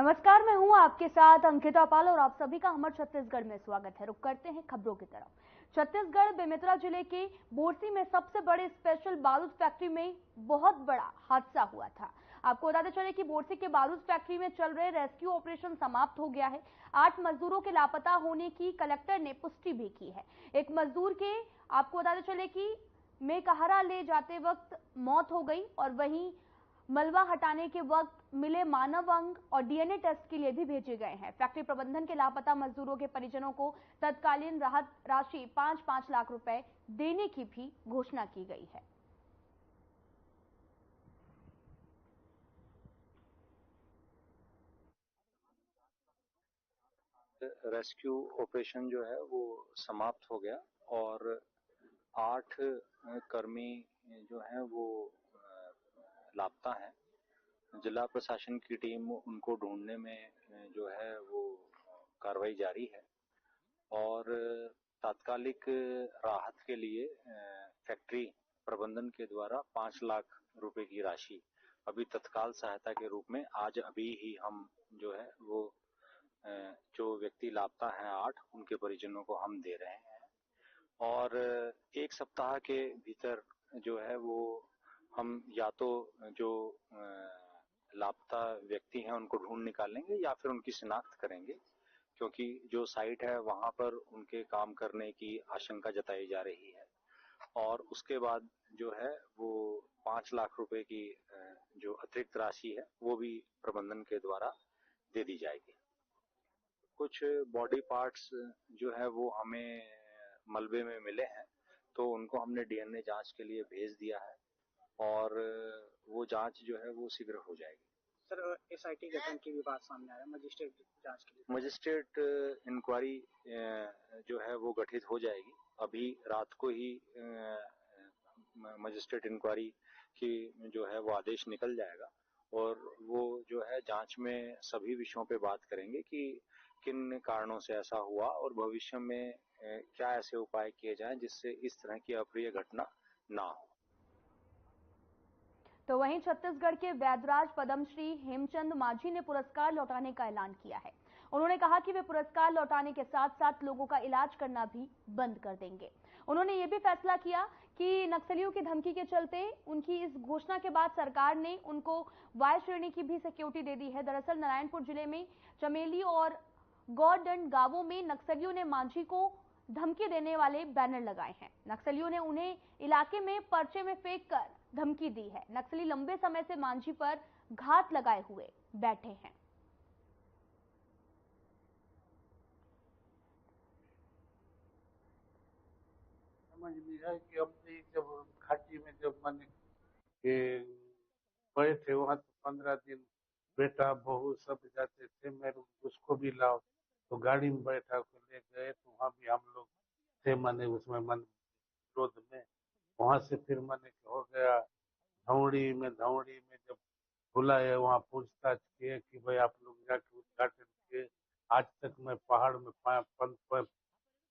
नमस्कार, मैं हूं आपके साथ अंकिता पाल और आप सभी का हमारे छत्तीसगढ़ में स्वागत है। रुक करते हैं खबरों की तरफ। छत्तीसगढ़ बेमेतरा जिले के बोरसी में सबसे बड़े स्पेशल बारूद फैक्ट्री में बहुत बड़ा हादसा हुआ था। आपको बताते चले कि बोरसी के बारूद फैक्ट्री में चल रहे रेस्क्यू ऑपरेशन समाप्त हो गया है। 8 मजदूरों के लापता होने की कलेक्टर ने पुष्टि भी की है। एक मजदूर के आपको बताते चले कि मेकहरा ले जाते वक्त मौत हो गई और वहीं मलबा हटाने के वक्त मिले मानव अंग और डीएनए टेस्ट के लिए भी भेजे गए हैं। फैक्ट्री प्रबंधन के लापता मजदूरों के परिजनों को तत्कालीन राहत राशि 5-5 लाख रुपए देने की भी घोषणा की गई है। रेस्क्यू ऑपरेशन जो है वो समाप्त हो गया और 8 कर्मी जो हैं वो लापता हैं। जिला प्रशासन की टीम उनको ढूंढने में जो है वो कार्रवाई जारी है और तात्कालिक राहत के लिए फैक्ट्री प्रबंधन के द्वारा 5 लाख रुपए की राशि अभी तत्काल सहायता के रूप में आज अभी ही हम जो है वो जो व्यक्ति लापता हैं 8 उनके परिजनों को हम दे रहे हैं और 1 सप्ताह के भीतर जो है वो हम या तो जो लापता व्यक्ति हैं उनको ढूंढ निकालेंगे या फिर उनकी शिनाख्त करेंगे, क्योंकि जो साइट है वहां पर उनके काम करने की आशंका जताई जा रही है और उसके बाद जो है वो 5 लाख रुपए की जो अतिरिक्त राशि है वो भी प्रबंधन के द्वारा दे दी जाएगी। कुछ बॉडी पार्ट्स जो है वो हमें मलबे में मिले हैं तो उनको हमने डीएनए जांच के लिए भेज दिया है और वो जांच जो है वो शीघ्र हो जाएगी। सर, एसआईटी गठन की भी बात सामने आ रहा है मजिस्ट्रेट जांच के लिए। मजिस्ट्रेट इंक्वायरी जो है वो गठित हो जाएगी। अभी रात को ही मजिस्ट्रेट इंक्वायरी की जो है वो आदेश निकल जाएगा और वो जो है जांच में सभी विषयों पे बात करेंगे कि किन कारणों से ऐसा हुआ और भविष्य में क्या ऐसे उपाय किए जाएं जिससे इस तरह की अप्रिय घटना ना हो। तो वहीं छत्तीसगढ़ के वैद्यराज पद्मश्री हेमचंद मांझी ने पुरस्कार लौटाने का ऐलान किया है। उन्होंने कहा कि वे पुरस्कार लौटाने के साथ साथ लोगों का इलाज करना भी बंद कर देंगे। उन्होंने ये भी फैसला किया कि नक्सलियों की धमकी के चलते उनकी इस घोषणा के बाद सरकार ने उनको वाय श्रेणी की भी सिक्योरिटी दे दी है। दरअसल नारायणपुर जिले में चमेली और गौरडंड गांवों में नक्सलियों ने मांझी को धमकी देने वाले बैनर लगाए हैं। नक्सलियों ने उन्हें इलाके में पर्चे में फेंक कर धमकी दी है। नक्सली लंबे समय से मांझी पर घात लगाए हुए बैठे हैं। समझ में है कि अपने जब घाटी में जब मन के गए थे वहाँ तो 15 दिन बेटा बहू सब जाते थे, मैं उसको भी लाओ तो गाड़ी में बैठा के ले गए तो वहाँ भी हम लोग थे मने उसमें मन विरोध में। वहाँ से फिर मने हो गया धौड़ी में जब बुलाए वहाँ पूछताछ किए कि भाई आप लोग जाके उद्घाटन किए। आज तक मैं पहाड़ में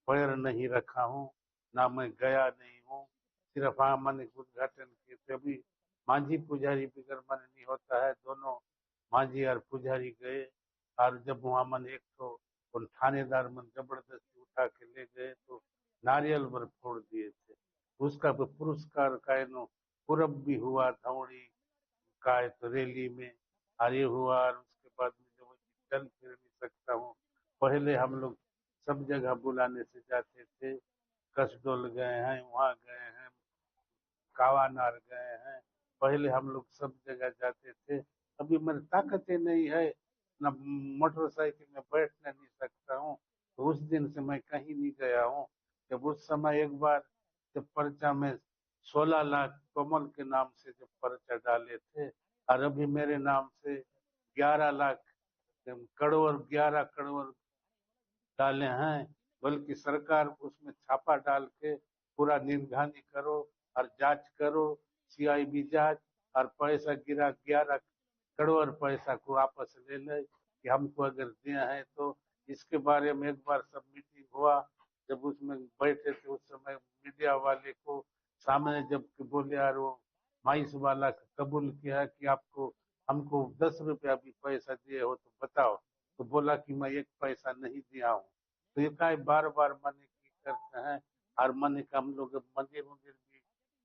पैर नहीं रखा हूँ, ना मैं गया नहीं हूँ, सिर्फ हाँ मैंने उद्घाटन किए थे। अभी मांझी पुजारी बिगर मन नहीं होता है, दोनों मांझी और पुजारी गए और जब वहाँ मन एक तो उन थानेदार मन जबरदस्ती उठा के ले गए तो नारियल पर फोड़ दिए थे। उसका पुरस्कार का पूरब भी हुआ धौड़ी का तो रैली में और ये हुआ और उसके बाद में जब चल फिर नहीं सकता हूँ। पहले हम लोग सब जगह बुलाने से जाते थे, कसडोल गए हैं, वहाँ गए हैं, कावानार गए हैं, पहले हम लोग सब जगह जाते थे। अभी मेरी ताकतें नहीं है, न मोटरसाइकिल में बैठने नहीं सकता हूँ, तो उस दिन से मैं कहीं नहीं गया हूँ। जब उस समय एक बार जब पर्चा में 16 लाख कमल के नाम से जब पर्चा डाले थे और अभी मेरे नाम से 11 लाख करोड़ 11 करोड़ डाले हैं, बल्कि सरकार उसमें छापा डाल के पूरा निगरानी करो और जांच करो, सीआईबी जांच और पैसा गिरा 11 करोड़ पैसा को वापस ले ले कि हमको अगर दिया है तो। इसके बारे में एक बार सब मीटिंग हुआ, जब उसमें बैठे थे उस समय मीडिया वाले को सामने जब बोले यार वो 22 वाला कबूल किया कि आपको हमको 10 रुपया भी पैसा दिए हो तो बताओ। तो बोला कि मैं 1 पैसा नहीं दिया हूँ। तो ये काय बार बार मने की करते हैं। और मने का हम लोग मंदिर मंदिर भी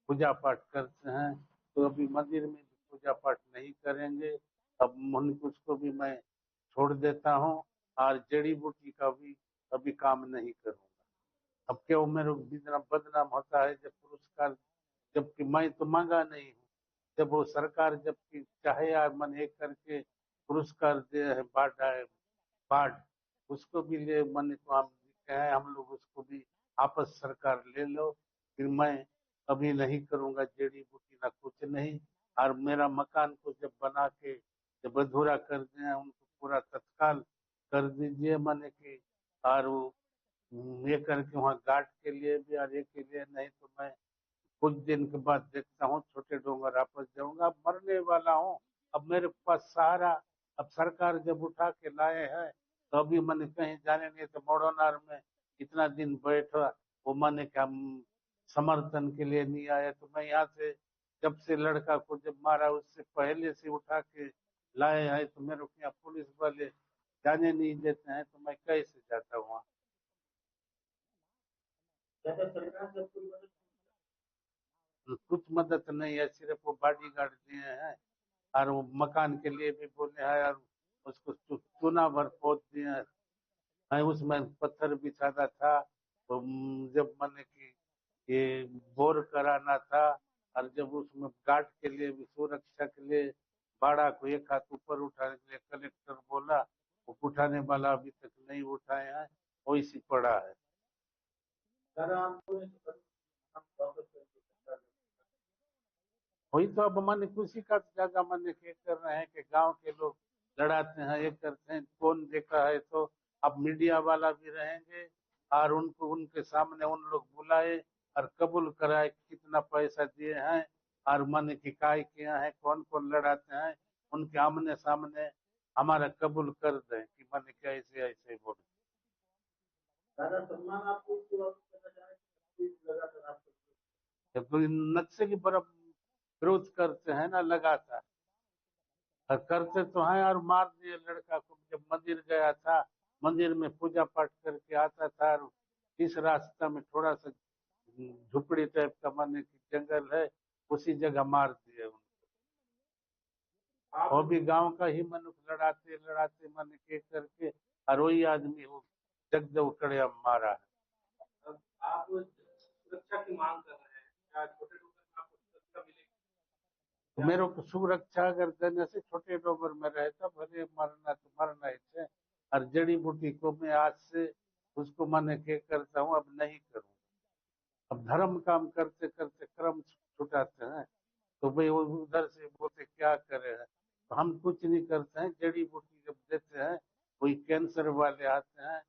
पूजा पाठ करते हैं। तो अभी मंदिर में भी पूजा पाठ नहीं करेंगे। अब उसको भी मैं छोड़ देता हूँ। और जड़ी बूटी का भी अभी काम नहीं करूँगा। अब क्यों मेरे को बदनाम होता है जब पुरस्कार, जबकि मैं तो मांगा नहीं हूँ। जब वो सरकार जबकि चाहे यार मन एक करके पुरस्कार दे है बाढ़ उसको भी ले मन को हम कहे हम लोग उसको भी आपस सरकार ले लो। फिर मैं अभी नहीं करूंगा जड़ी बूटी ना कुछ नहीं। और मेरा मकान को जब बना के जब अधूरा कर दिए उनको पूरा तत्काल कर दीजिए मन की। और वो ये करके वहाँ गार्ड के लिए भी और एक के लिए नहीं तो मैं कुछ दिन के बाद देखता हूँ छोटे डोंगर वापस जाऊंगा। अब मरने वाला हूँ। अब मेरे पास सहारा अब सरकार जब उठा के लाए हैं तो अभी मैंने कहीं जाने नहीं। तो मोड़ोनार में इतना दिन बैठा वो मैंने क्या समर्थन के लिए नहीं आया। तो मैं यहाँ से जब से लड़का को जब मारा उससे पहले से उठा के लाए हैं तो मेरे को यहाँ पुलिस वाले जाने नहीं देते हैं। तो मैं कैसे जाता हूँ वहाँ। कुछ मदद नहीं है, सिर्फ वो बॉडी गार्ड दिए हैं। और वो मकान के लिए भी बोले हैं और उसको चूना भर पोत दिए हैं। उसमें पत्थर बिछाना था। तो जब मैंने कि ये बोर कराना था। और जब उसमें गार्ड के लिए भी सुरक्षा के लिए बाड़ा को एक हाथ ऊपर उठाने के लिए कलेक्टर बोला वो उठाने वाला अभी तक नहीं उठाए हैं। वैसी पड़ा है। वही तो अब मन खुशी का जगह मन के कर रहे हैं कि गांव के लोग लड़ाते हैं ये करते हैं कौन देखा है। तो अब मीडिया वाला भी रहेंगे और उनको उनके सामने उन लोग बुलाए और कबूल कराए कितना पैसा दिए हैं और मन की काय किया है कौन कौन लड़ाते हैं उनके आमने सामने हमारा कबूल कर दें कि मन के ऐसे ऐसे बोले। तो नक्शे की तरफ विरोध करते हैं ना लगातार। और करते तो हैं और मार दिए लड़का को जब मंदिर गया था। मंदिर में पूजा पाठ करके आता था और इस रास्ता में थोड़ा सा झुपड़ी टाइप का माने की जंगल है उसी जगह मार दिए उनको। वो भी गांव का ही मनुष्य लड़ाते लड़ाते मन के करके और वही आदमी वो जगदेव कड़िया मारा है। आप सुरक्षा की मांग कर रहे हैं क्या छोटे डोंगर में आपको सुरक्षा मिलेगी? मेरे को सुरक्षा अगर देने से छोटे डोंगर में रहता भले मरना तो मरना ही थे। और जड़ी बूटी को मैं आज से उसको मन के करता हूँ अब नहीं करूँ। अब धर्म काम करते करते क्रम छुटाते हैं। तो भाई वो उधर से बोलते क्या करे हैं। तो हम कुछ नहीं करते हैं जड़ी बूटी जब देते हैं कोई कैंसर वाले आते हैं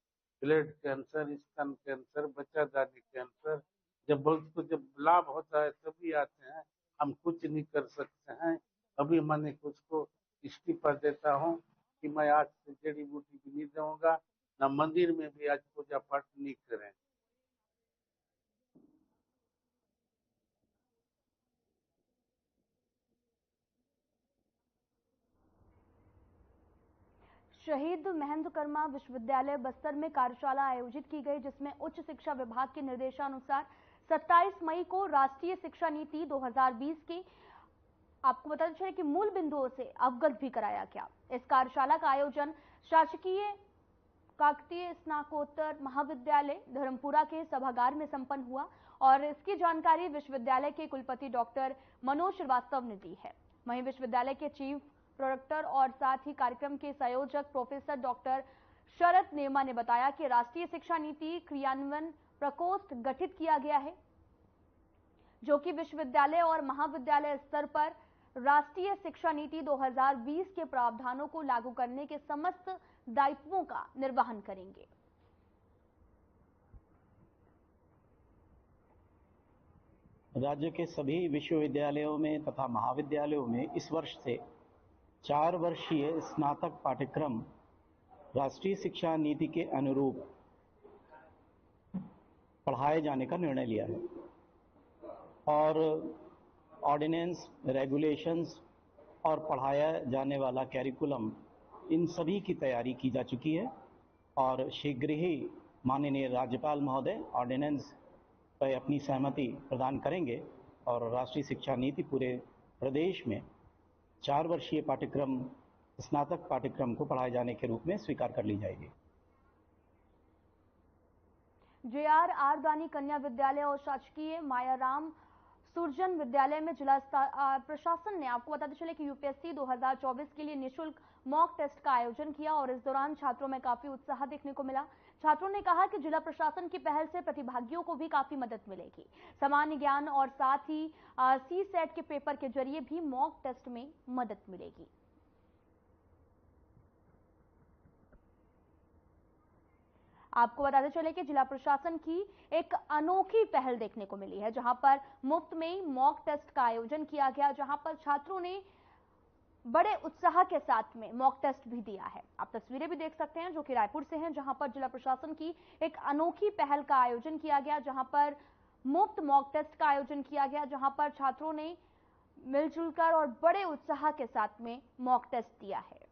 ब्लड कैंसर स्तन कैंसर बच्चादानी कैंसर जब उसको जब लाभ होता है तभी आते हैं। हम कुछ नहीं कर सकते हैं। अभी मैंने उसको इस्तीफा देता हूँ कि मैं आज से जड़ी बूटी भी नहीं दूंगा ना मंदिर में भी आज पूजा पाठ नहीं करें। शहीद महेंद्र कर्मा विश्वविद्यालय बस्तर में कार्यशाला आयोजित की गई जिसमें उच्च शिक्षा विभाग के निर्देशानुसार 27 मई को राष्ट्रीय शिक्षा नीति 2020 की आपको बताना चाहिए कि मूल बिंदुओं से अवगत भी कराया गया। इस कार्यशाला का आयोजन शासकीय काकतीय स्नातकोत्तर महाविद्यालय धर्मपुरा के सभागार में संपन्न हुआ और इसकी जानकारी विश्वविद्यालय के कुलपति डॉक्टर मनोज श्रीवास्तव ने दी है। वहीं विश्वविद्यालय के चीफ प्रोरेक्टर और साथ ही कार्यक्रम के संयोजक प्रोफेसर डॉक्टर शरद नेमा ने बताया कि राष्ट्रीय शिक्षा नीति क्रियान्वयन प्रकोष्ठ गठित किया गया है जो कि विश्वविद्यालय और महाविद्यालय स्तर पर राष्ट्रीय शिक्षा नीति 2020 के प्रावधानों को लागू करने के समस्त दायित्वों का निर्वहन करेंगे। राज्य के सभी विश्वविद्यालयों में तथा महाविद्यालयों में इस वर्ष से 4 वर्षीय स्नातक पाठ्यक्रम राष्ट्रीय शिक्षा नीति के अनुरूप पढ़ाए जाने का निर्णय लिया है और ऑर्डिनेंस रेगुलेशंस और पढ़ाया जाने वाला कैरिकुलम, इन सभी की तैयारी की जा चुकी है और शीघ्र ही माननीय राज्यपाल महोदय ऑर्डिनेंस पर अपनी सहमति प्रदान करेंगे और राष्ट्रीय शिक्षा नीति पूरे प्रदेश में 4 वर्षीय पाठ्यक्रम, स्नातक पाठ्यक्रम को पढ़ाए जाने के रूप में स्वीकार कर ली जाएगी। JR आरदानी कन्या विद्यालय और शासकीय मायाराम सुरजन विद्यालय में जिला प्रशासन ने, आपको बताते चले कि यूपीएससी 2024 के लिए निःशुल्क मॉक टेस्ट का आयोजन किया और इस दौरान छात्रों में काफी उत्साह देखने को मिला। छात्रों ने कहा कि जिला प्रशासन की पहल से प्रतिभागियों को भी काफी मदद मिलेगी। सामान्य ज्ञान और साथ ही CSET के पेपर के जरिए भी मॉक टेस्ट में मदद मिलेगी। आपको बताते चले कि जिला प्रशासन की एक अनोखी पहल देखने को मिली है, जहां पर मुफ्त में मॉक टेस्ट का आयोजन किया गया, जहां पर छात्रों ने बड़े उत्साह के साथ में मॉक टेस्ट भी दिया है। आप तस्वीरें भी देख सकते हैं जो कि रायपुर से हैं, जहां पर जिला प्रशासन की एक अनोखी पहल का आयोजन किया गया, जहां पर मुफ्त मॉक टेस्ट का आयोजन किया गया, जहां पर छात्रों ने मिलजुल कर और बड़े उत्साह के साथ में मॉक टेस्ट दिया है।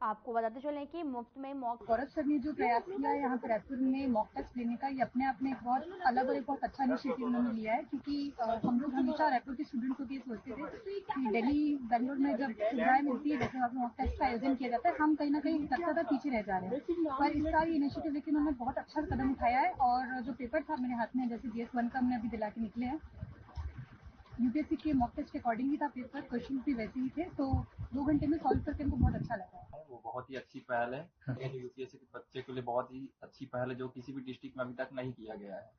आपको बताते चलें कि मुफ्त में मॉक गौरव सर ने जो प्रयास किया है यहाँ पे रायपुर में मॉक टेस्ट लेने का, ये अपने आप में एक बहुत अलग और एक बहुत अच्छा इनिशिएटिव उन्होंने लिया है, क्योंकि हम लोग हमेशा रायपुर के स्टूडेंट को ये सोचते थे कि दिल्ली, बेंगलोर में जब सुविधाएं मिलती है, जैसे मॉक टेस्ट का आयोजन किया जाता है, हम कहीं ना कहीं लगता था पीछे रह जा रहे हैं। पर इसका ये इनिशिएटिव लेकिन उन्होंने बहुत अच्छा कदम उठाया है और जो पेपर था मेरे हाथ में, जैसे GS1 का हमने अभी दिला के निकले हैं, यूपीएससी के मॉक टेस्ट के अकॉर्डिंग ही था पेपर, क्वेश्चन भी वैसे ही थे, तो 2 घंटे में सॉल्व करके हमको बहुत अच्छा लगा। वो बहुत ही अच्छी पहल है, यूपीएससी के बच्चे के लिए बहुत ही अच्छी पहल है, जो किसी भी डिस्ट्रिक्ट में अभी तक नहीं किया गया है।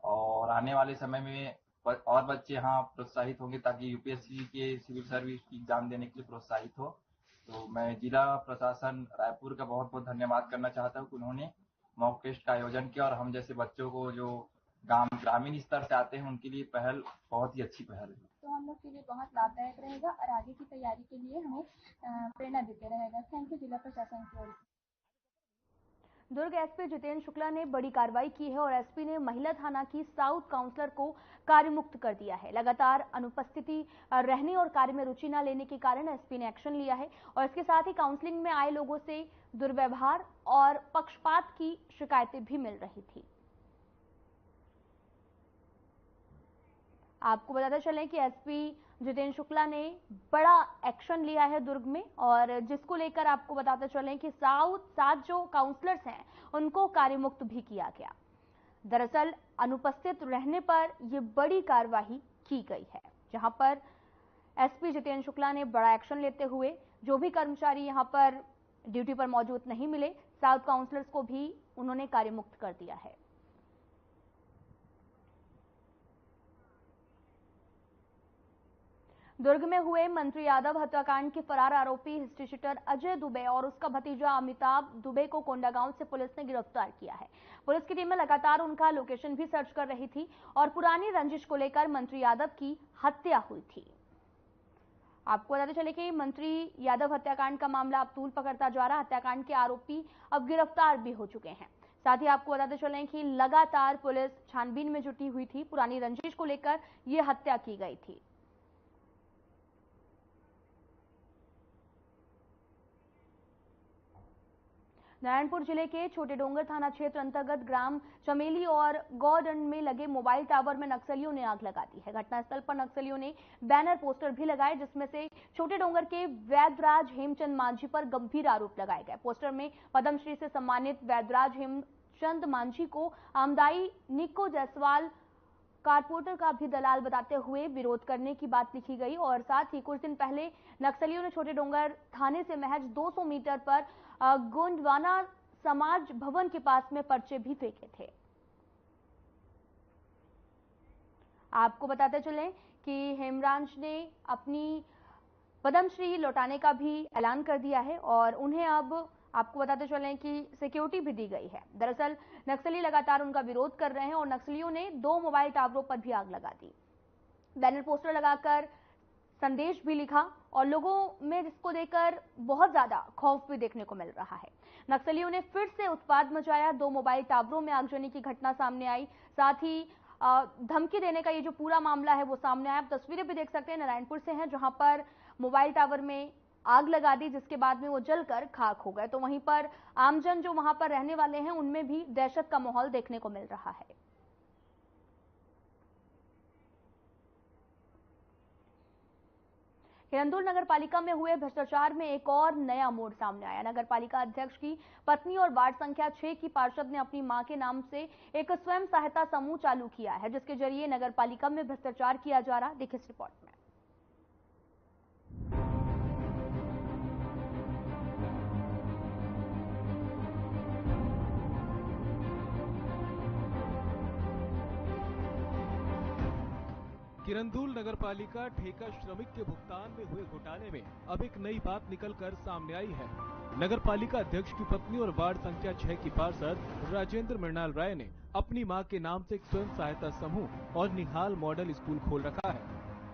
और आने वाले समय में और बच्चे यहाँ प्रोत्साहित होंगे ताकि यूपीएससी के सिविल सर्विस की एग्जाम देने के लिए प्रोत्साहित हो। तो मैं जिला प्रशासन रायपुर का बहुत बहुत धन्यवाद करना चाहता हूँ कि उन्होंने मॉक टेस्ट का आयोजन किया और हम जैसे बच्चों को जो ग्रामीण स्तर से आते हैं उनके लिए पहल बहुत ही अच्छी पहल है। तो हम लोग के लिए बहुत लाभदायक रहेगा और आगे की तैयारी के लिए हमें प्रेरणा देते रहेगा। थैंक यू जिला प्रशासन की ओर से। दुर्ग SP जितेंद्र शुक्ला ने बड़ी कार्रवाई की है और SP ने महिला थाना की साउथ काउंसलर को कार्यमुक्त कर दिया है। लगातार अनुपस्थिति रहने और कार्य में रुचि न लेने के कारण SP ने एक्शन लिया है और इसके साथ ही काउंसलिंग में आए लोगों से दुर्व्यवहार और पक्षपात की शिकायतें भी मिल रही थी। आपको बताते चलें कि SP जितेंद्र शुक्ला ने बड़ा एक्शन लिया है दुर्ग में और जिसको लेकर आपको बताते चलें कि सात जो काउंसलर्स हैं उनको कार्यमुक्त भी किया गया। दरअसल अनुपस्थित रहने पर यह बड़ी कार्रवाई की गई है, जहां पर SP जितेंद्र शुक्ला ने बड़ा एक्शन लेते हुए जो भी कर्मचारी यहां पर ड्यूटी पर मौजूद नहीं मिले, साउथ काउंसलर्स को भी उन्होंने कार्यमुक्त कर दिया है। दुर्ग में हुए मंत्री यादव हत्याकांड के फरार आरोपी हिस्ट्री शीटर अजय दुबे और उसका भतीजा अमिताभ दुबे को कोंडागांव से पुलिस ने गिरफ्तार किया है। पुलिस की टीम में लगातार उनका लोकेशन भी सर्च कर रही थी और पुरानी रंजिश को लेकर मंत्री यादव की हत्या हुई थी। आपको बताते चले कि मंत्री यादव हत्याकांड का मामला अब तूल पकड़ता जा रहा। हत्याकांड के आरोपी अब गिरफ्तार भी हो चुके हैं। साथ ही आपको बताते चलें कि लगातार पुलिस छानबीन में जुटी हुई थी। पुरानी रंजिश को लेकर यह हत्या की गई थी। नारायणपुर जिले के छोटे डोंगर थाना क्षेत्र अंतर्गत ग्राम चमेली और गौडंड में लगे मोबाइल टावर में नक्सलियों ने आग लगा दी है। घटनास्थल पर नक्सलियों ने बैनर पोस्टर भी लगाए, जिसमें से छोटे डोंगर के वैद्यराज हेमचंद मांझी पर गंभीर आरोप लगाए गए। पोस्टर में पद्मश्री से सम्मानित वैद्यराज हेमचंद मांझी को आमदाई निको जायसवाल कारपोरेटर का भी दलाल बताते हुए विरोध करने की बात लिखी गई और साथ ही कुछ दिन पहले नक्सलियों ने छोटे डोंगर थाने से महज 200 मीटर पर गोंडवाना समाज भवन के पास में पर्चे भी फेंके थे। आपको बताते चलें कि हेमराज ने अपनी पद्मश्री लौटाने का भी ऐलान कर दिया है और उन्हें अब आपको बताते चलें कि सिक्योरिटी भी दी गई है। दरअसल नक्सली लगातार उनका विरोध कर रहे हैं और नक्सलियों ने 2 मोबाइल टावरों पर भी आग लगा दी। बैनर पोस्टर लगाकर संदेश भी लिखा और लोगों में जिसको देखकर बहुत ज्यादा खौफ भी देखने को मिल रहा है। नक्सलियों ने फिर से उत्पात मचाया। 2 मोबाइल टावरों में आगजनी की घटना सामने आई। साथ ही धमकी देने का ये जो पूरा मामला है वो सामने आया। आप तस्वीरें भी देख सकते हैं, नारायणपुर से हैं, जहां पर मोबाइल टावर में आग लगा दी, जिसके बाद में वो जलकर खाक हो गए। तो वहीं पर आमजन जो वहां पर रहने वाले हैं उनमें भी दहशत का माहौल देखने को मिल रहा है। किरंदुल नगर पालिका में हुए भ्रष्टाचार में एक और नया मोड़ सामने आया। नगर पालिका अध्यक्ष की पत्नी और वार्ड संख्या 6 की पार्षद ने अपनी मां के नाम से एक स्वयं सहायता समूह चालू किया है, जिसके जरिए नगर पालिका में भ्रष्टाचार किया जा रहा है। देखिए इस रिपोर्ट में। किरंदुल नगर पालिका ठेका श्रमिक के भुगतान में हुए घोटाले में अब एक नई बात निकलकर सामने आई है। नगर पालिका अध्यक्ष की पत्नी और वार्ड संख्या 6 की पार्षद राजेंद्र मृणाल राय ने अपनी मां के नाम से एक स्वयं सहायता समूह और निहाल मॉडल स्कूल खोल रखा है,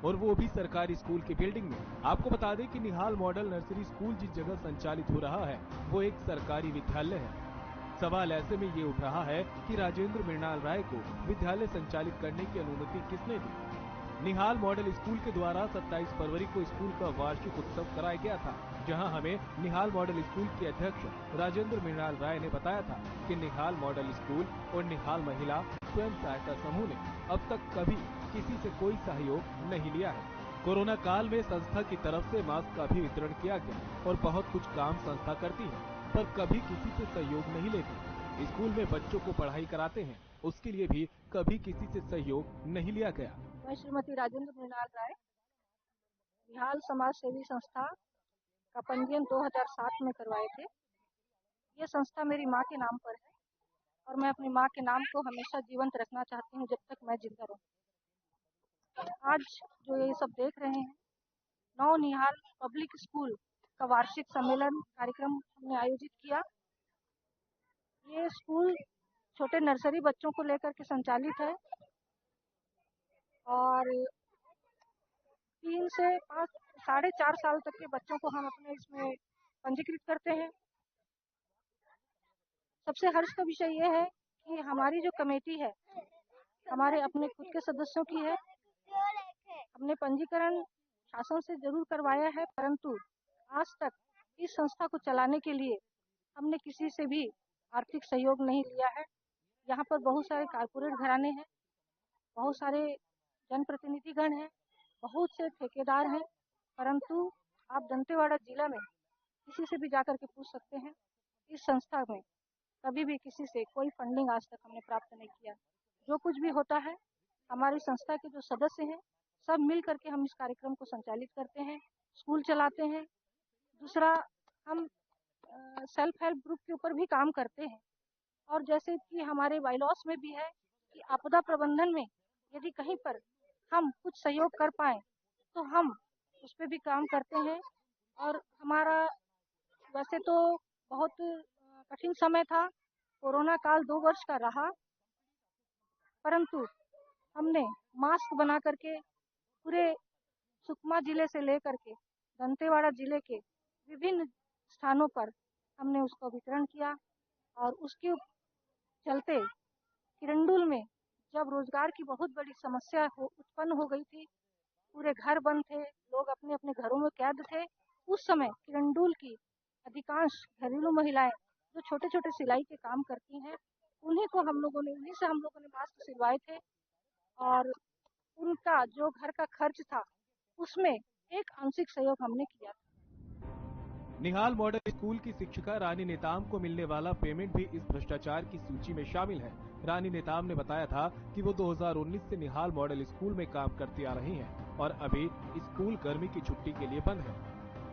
और वो भी सरकारी स्कूल की बिल्डिंग में। आपको बता दें कि निहाल मॉडल नर्सरी स्कूल जिस जगह संचालित हो रहा है वो एक सरकारी विद्यालय है। सवाल ऐसे में ये उठ रहा है कि राजेंद्र मृणाल राय को विद्यालय संचालित करने की अनुमति किसने दी। निहाल मॉडल स्कूल के द्वारा 27 फरवरी को स्कूल का वार्षिक उत्सव कराया गया था, जहां हमें निहाल मॉडल स्कूल के अध्यक्ष राजेंद्र मृणाल राय ने बताया था कि निहाल मॉडल स्कूल और निहाल महिला स्वयं सहायता समूह ने अब तक कभी किसी से कोई सहयोग नहीं लिया है। कोरोना काल में संस्था की तरफ से मास्क का भी वितरण किया गया और बहुत कुछ काम संस्था करती है, पर कभी किसी से सहयोग नहीं लेती। स्कूल में बच्चों को पढ़ाई कराते हैं, उसके लिए भी कभी किसी से सहयोग नहीं लिया गया। मैं श्रीमती राजेंद्र मृणाल राय निहाल समाज सेवी संस्था का पंजीयन 2007 में करवाए थे। ये संस्था मेरी मां के नाम पर है और मैं अपनी मां के नाम को हमेशा जीवंत रखना चाहती हूं जब तक मैं जिंदा रहूं। आज जो ये सब देख रहे हैं, नौ निहाल पब्लिक स्कूल का वार्षिक सम्मेलन कार्यक्रम हमने आयोजित किया। ये स्कूल छोटे नर्सरी बच्चों को लेकर के संचालित है और 3 से 5 साढ़े 4 साल तक के बच्चों को हम अपने इसमें पंजीकृत करते हैं। सबसे हर्ष का विषय ये है कि हमारी जो कमेटी है हमारे अपने खुद के सदस्यों की है। हमने पंजीकरण शासन से जरूर करवाया है, परंतु आज तक इस संस्था को चलाने के लिए हमने किसी से भी आर्थिक सहयोग नहीं लिया है। यहाँ पर बहुत सारे कारपोरेट घराने हैं, बहुत सारे जनप्रतिनिधिगण हैं, बहुत से ठेकेदार हैं, परंतु आप दंतेवाड़ा जिला में किसी से भी जाकर के पूछ सकते हैं, इस संस्था में कभी भी किसी से कोई फंडिंग आज तक हमने प्राप्त नहीं किया। जो कुछ भी होता है हमारी संस्था के जो सदस्य हैं सब मिल करके हम इस कार्यक्रम को संचालित करते हैं, स्कूल चलाते हैं। दूसरा, हम सेल्फ हेल्प ग्रुप के ऊपर भी काम करते हैं, और जैसे कि हमारे बायलॉस में भी है कि आपदा प्रबंधन में यदि कहीं पर हम कुछ सहयोग कर पाए तो हम उस पर भी काम करते हैं। और हमारा वैसे तो बहुत कठिन समय था, कोरोना काल 2 वर्ष का रहा, परंतु हमने मास्क बना करके पूरे सुकमा जिले से लेकर के दंतेवाड़ा जिले के विभिन्न स्थानों पर हमने उसका वितरण किया। और उसके चलते किरंदुल में जब रोजगार की बहुत बड़ी समस्या उत्पन्न हो गई थी, पूरे घर बंद थे, लोग अपने अपने घरों में कैद थे, उस समय किरंदुल की अधिकांश घरेलू महिलाएं जो छोटे छोटे सिलाई के काम करती हैं, उन्हीं से हम लोगों ने मास्क सिलवाए थे और उनका जो घर का खर्च था उसमें एक आंशिक सहयोग हमने किया था। निहाल मॉडल स्कूल की शिक्षिका रानी नेताम को मिलने वाला पेमेंट भी इस भ्रष्टाचार की सूची में शामिल है। रानी नेताम ने बताया था कि वो 2019 से निहाल मॉडल स्कूल में काम करती आ रही हैं और अभी स्कूल गर्मी की छुट्टी के लिए बंद है,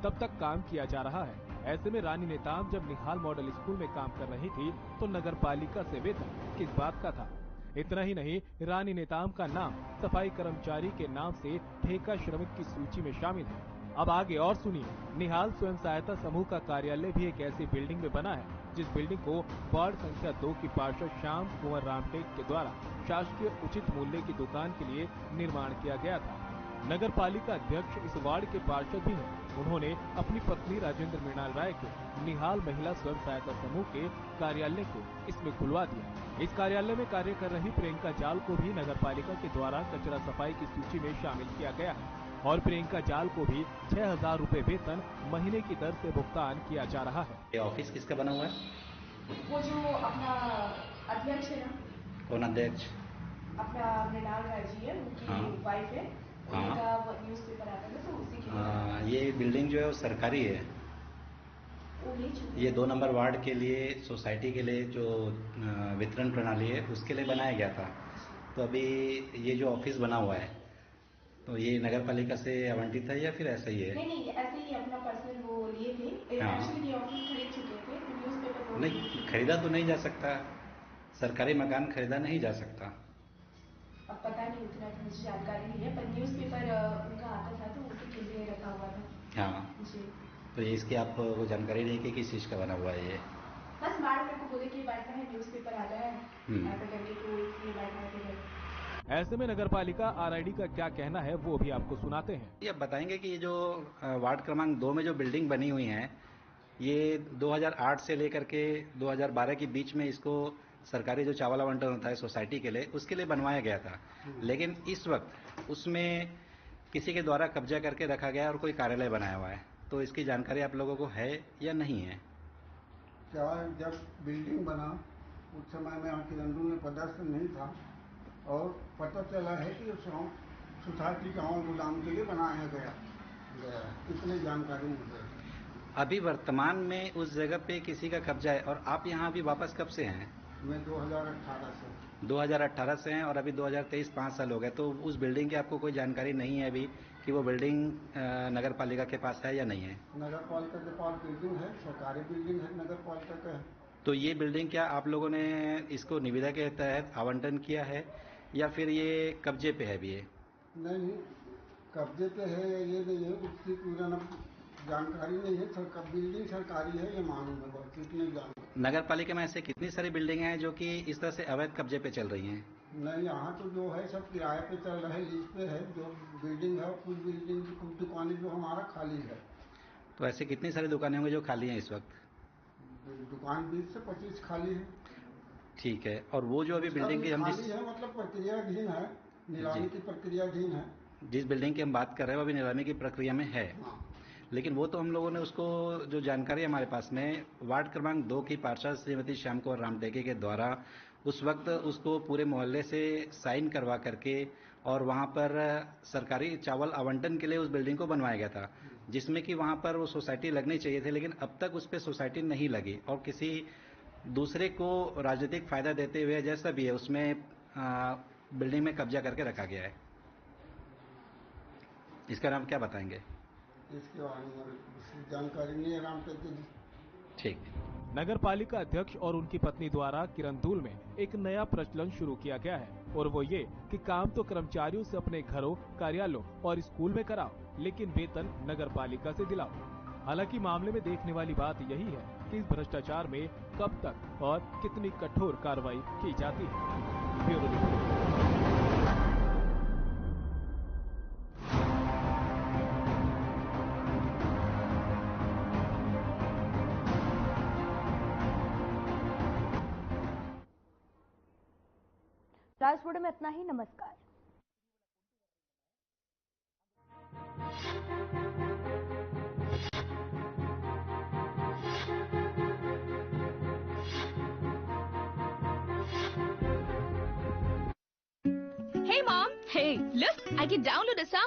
तब तक काम किया जा रहा है। ऐसे में रानी नेताम जब निहाल मॉडल स्कूल में काम कर रही थी तो नगर पालिका से वेतन किस बात का था। इतना ही नहीं, रानी नेताम का नाम सफाई कर्मचारी के नाम से ठेका श्रमिक की सूची में शामिल है। अब आगे और सुनिए, निहाल स्वयं सहायता समूह का कार्यालय भी एक ऐसी बिल्डिंग में बना है जिस बिल्डिंग को वार्ड संख्या 2 की पार्षद श्याम कुंवर रामटेक के द्वारा शासकीय उचित मूल्य की दुकान के लिए निर्माण किया गया था। नगर पालिका अध्यक्ष इस वार्ड के पार्षद भी हैं। उन्होंने अपनी पत्नी राजेंद्र मृणाल राय को निहाल महिला स्वयं सहायता समूह के कार्यालय को इसमें खुलवा दिया। इस कार्यालय में कार्य कर रही प्रियंका जाल को भी नगर पालिका के द्वारा कचरा सफाई की सूची में शामिल किया गया है और प्रियंका जाल को भी 6,000 रुपए वेतन महीने की दर से भुगतान किया जा रहा है। ये ऑफिस किसका बना हुआ है? वो जो अपना अध्यक्ष है ना, कौन अध्यक्ष? अपना मृणाल राय जी है, उनकी वाइफ है, उनका न्यूज़पेपर आता है तो उसी के ये बिल्डिंग जो है वो सरकारी है। ये 2 नंबर वार्ड के लिए सोसाइटी के लिए जो वितरण प्रणाली है उसके लिए बनाया गया था। तो अभी ये जो ऑफिस बना हुआ है तो ये नगर पालिका से आवंटित है या फिर ऐसा ही है? नहीं, ऐसे ही अपना पर्सनल वो लिए थे। एक्चुअली ये ऑफिस खरीद चुके थे, न्यूज़पेपर नहीं खरीदा तो नहीं जा सकता, सरकारी मकान खरीदा नहीं जा सकता। अब पता नहीं, उतना तो मुझे जानकारी नहीं है, पर न्यूज़पेपर उनका आता था तो उसी के लिए रखा हुआ था। हाँ जी। तो ये इसकी आपको जानकारी नहीं कि किस चीज़ का बना हुआ है ये? बस मैडम मेरे को बोले कि बैठना है, न्यूज़पेपर आता है ऐसा करके, तो इसलिए बैठना है। ऐसे में नगर पालिका RID का क्या कहना है वो भी आपको सुनाते हैं। ये बताएंगे कि ये जो वार्ड क्रमांक 2 में जो बिल्डिंग बनी हुई है ये 2008 से लेकर के 2012 के बीच में इसको सरकारी जो चावल आवंटन होता है सोसाइटी के लिए उसके लिए बनवाया गया था, लेकिन इस वक्त उसमें किसी के द्वारा कब्जा करके रखा गया और कोई कार्यालय बनाया हुआ है। तो इसकी जानकारी आप लोगों को है या नहीं है? क्या जब बिल्डिंग बना उस समय में किरंदुल में प्रदर्शन नहीं था और पता चला है कि सोसाइटी चावल गोदाम के लिए बनाया गया इतनी जानकारी मुझे। अभी वर्तमान में उस जगह पे किसी का कब्जा है और आप यहाँ अभी वापस कब से हैं? मैं 2018 से। 2018 से हैं और अभी 2023 5 साल हो गए। तो उस बिल्डिंग की आपको कोई जानकारी नहीं है अभी कि वो बिल्डिंग नगर पालिका के पास है या नहीं है? नगर पालिका के पास बिल्डिंग है, सरकारी बिल्डिंग है, नगर पालिका का है। तो ये बिल्डिंग क्या आप लोगों ने इसको निविदा के तहत आवंटन किया है या फिर ये कब्जे पे है अभी? ये नहीं, कब्जे पे है ये नहीं है, उसकी पूरा जानकारी नहीं है। बिल्डिंग सरकारी है ये मालूम है, बस इतनी जानकारी। नगर पालिका में ऐसे कितनी सारी बिल्डिंग हैं जो कि इस तरह से अवैध कब्जे पे चल रही हैं? नहीं, यहाँ तो जो है सब किराए पे चल रहा है, लीज पे है। जो बिल्डिंग है कुछ बिल्डिंग कुछ दुकानें जो हमारा खाली है। तो ऐसे कितनी सारी दुकानें होंगी जो खाली हैं इस वक्त? दुकान 20 से 25 खाली है। ठीक है, और वो जो अभी बिल्डिंग की हम खाली है मतलब प्रक्रियाधीन है, नीलामी की प्रक्रियाधीन है। जिस बिल्डिंग की हम बात कर रहे हैं वो अभी नीलामी की प्रक्रिया में है। हाँ। लेकिन वो तो हम लोगों ने उसको जो जानकारी हमारे पास में वार्ड क्रमांक 2 की पार्षद श्रीमती श्याम कौर रामटेके के द्वारा उस वक्त उसको पूरे मोहल्ले से साइन करवा करके और वहाँ पर सरकारी चावल आवंटन के लिए उस बिल्डिंग को बनवाया गया था, जिसमें कि वहाँ पर वो सोसाइटी लगनी चाहिए थी, लेकिन अब तक उस पर सोसाइटी नहीं लगी और किसी दूसरे को राजनीतिक फायदा देते हुए जैसा भी है उसमें बिल्डिंग में कब्जा करके रखा गया है। इसका नाम क्या बताएंगे? इसके बारे में जानकारी नहीं है रामटेके जी। ठीक। नगर पालिका अध्यक्ष और उनकी पत्नी द्वारा किरंदुल में एक नया प्रचलन शुरू किया गया है और वो ये कि काम तो कर्मचारियों से अपने घरों, कार्यालयों और स्कूल में कराओ, लेकिन वेतन नगर पालिका से दिलाओ। हालांकि मामले में देखने वाली बात यही है कि इस भ्रष्टाचार में कब तक और कितनी कठोर कार्रवाई की जाती है। Bureau report. राजपुर में इतना ही। नमस्कार। Hey mom, hey, look, I can download a song